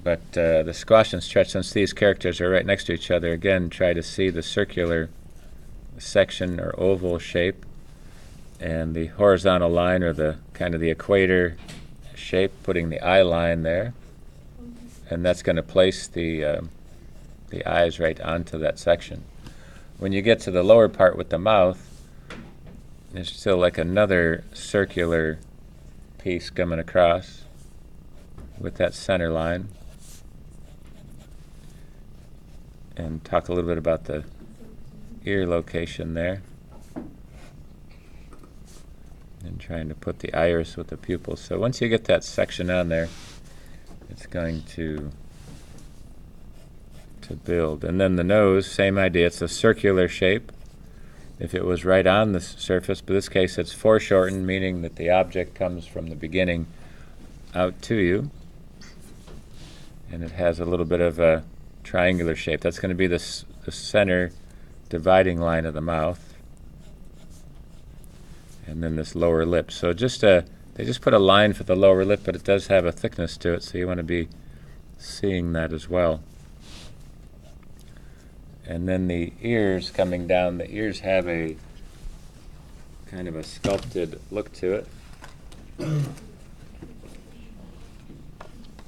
But the squash and stretch, since these characters are right next to each other, again, try to see the circular section or oval shape, and the horizontal line, or the kind of the equator shape, putting the eye line there, and that's going to place the eyes right onto that section. When you get to the lower part with the mouth, there's still like another circular piece coming across with that center line. And talk a little bit about the ear location there. And trying to put the iris with the pupils. So once you get that section on there, it's going to build. And then the nose, same idea. It's a circular shape. If it was right on the surface, but in this case it's foreshortened, meaning that the object comes from the beginning out to you. And it has a little bit of a triangular shape. That's going to be the center dividing line of the mouth. And then this lower lip. So they just put a line for the lower lip, but it does have a thickness to it, so you want to be seeing that as well. And then the ears coming down, the ears have a kind of a sculpted look to it.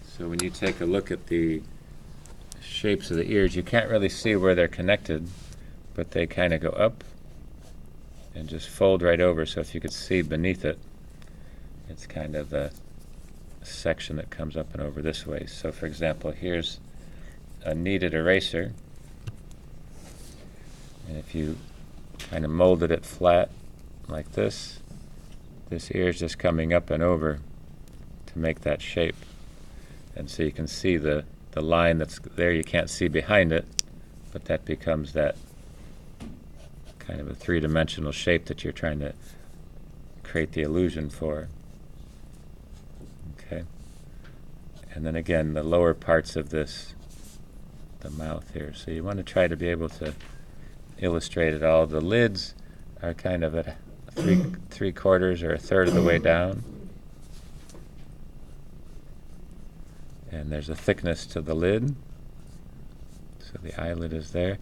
So when you take a look at the shapes of the ears, you can't really see where they're connected, but they kind of go up and just fold right over. So if you could see beneath it, it's kind of a section that comes up and over this way. So for example, here's a kneaded eraser. And if you kind of molded it flat like this ear is just coming up and over to make that shape. And so you can see the line that's there. You can't see behind it, but that becomes that kind of a three-dimensional shape that you're trying to create the illusion for. Okay. And then again, the lower parts of this, the mouth here. So you want to try to be able to illustrate it all. The lids are kind of at three quarters or a third of the way down. And there's a thickness to the lid. So the eyelid is there.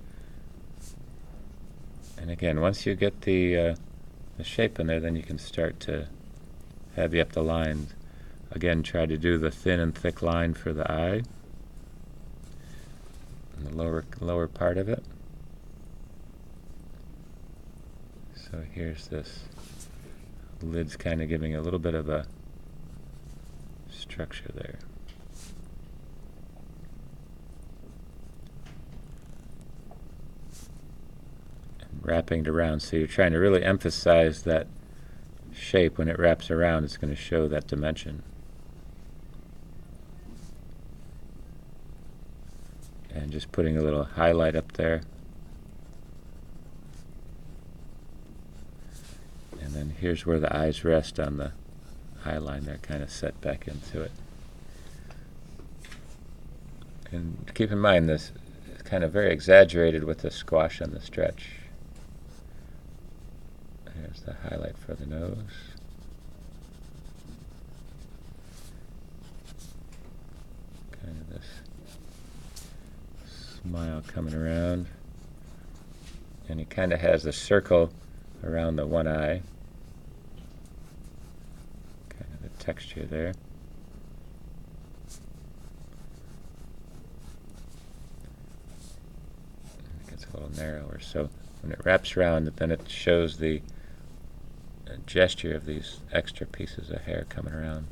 And again, once you get the shape in there, then you can start to heavy up the lines. Again, try to do the thin and thick line for the eye and the lower part of it. So here's this lid's kind of giving a little bit of a structure there. And wrapping it around, so you're trying to really emphasize that shape. When it wraps around, it's going to show that dimension. And just putting a little highlight up there. And then here's where the eyes rest on the eye line. They're kind of set back into it. And keep in mind, this is kind of very exaggerated with the squash and the stretch. There's the highlight for the nose. Kind of this smile coming around. And he kind of has a circle around the one eye. Kind of the texture there. It gets a little narrower. So when it wraps around, then it shows the gesture of these extra pieces of hair coming around.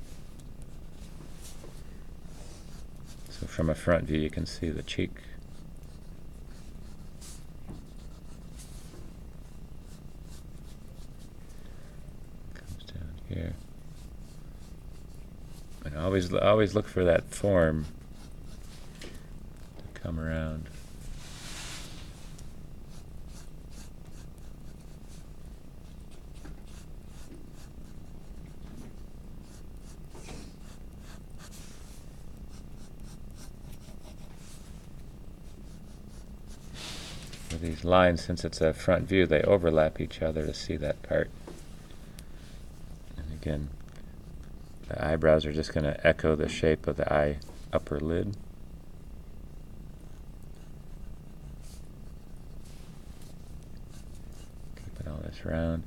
So from a front view, you can see the cheek. Here. And always look for that form to come around. With these lines, since it's a front view, they overlap each other to see that part. Again, the eyebrows are just going to echo the shape of the eye upper lid. wrapped around,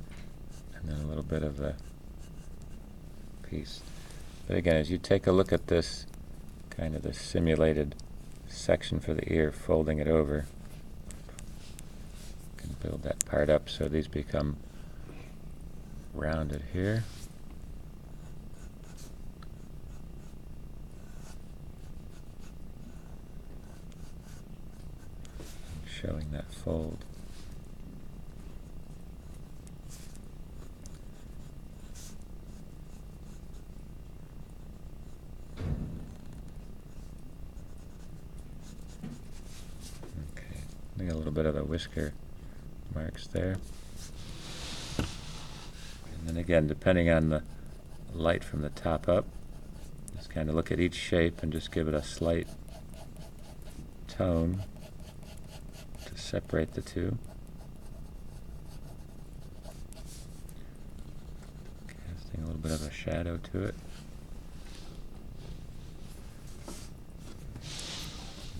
and then a little bit of the piece. But again, as you take a look at this, kind of the simulated section for the ear, folding it over, you can build that part up so these become rounded here. Showing that fold. Okay, I got a little bit of the whisker marks there. And then again, depending on the light from the top up, just kind of look at each shape and just give it a slight tone to separate the two. Casting a little bit of a shadow to it.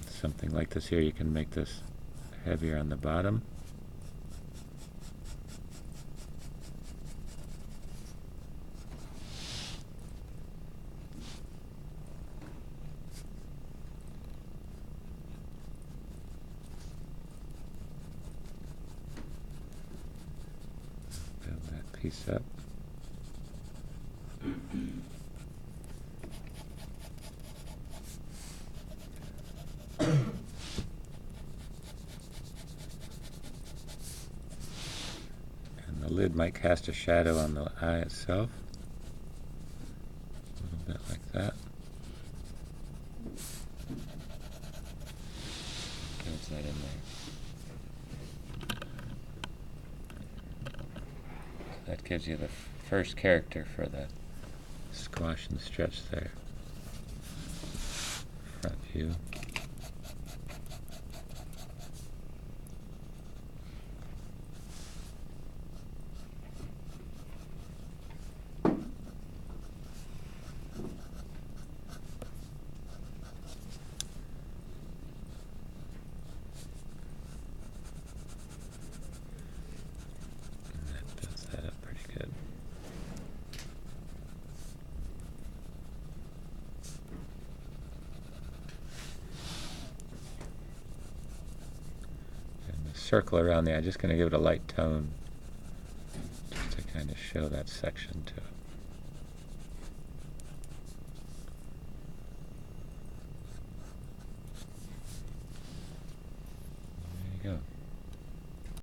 Something like this here, you can make this heavier on the bottom. Build that piece up. And the lid might cast a shadow on the eye itself. A little bit like that. Builds that in there. That gives you the first character for the squash and stretch there. Front view. Circle around there. I'm just going to give it a light tone just to kind of show that section to it. There you go.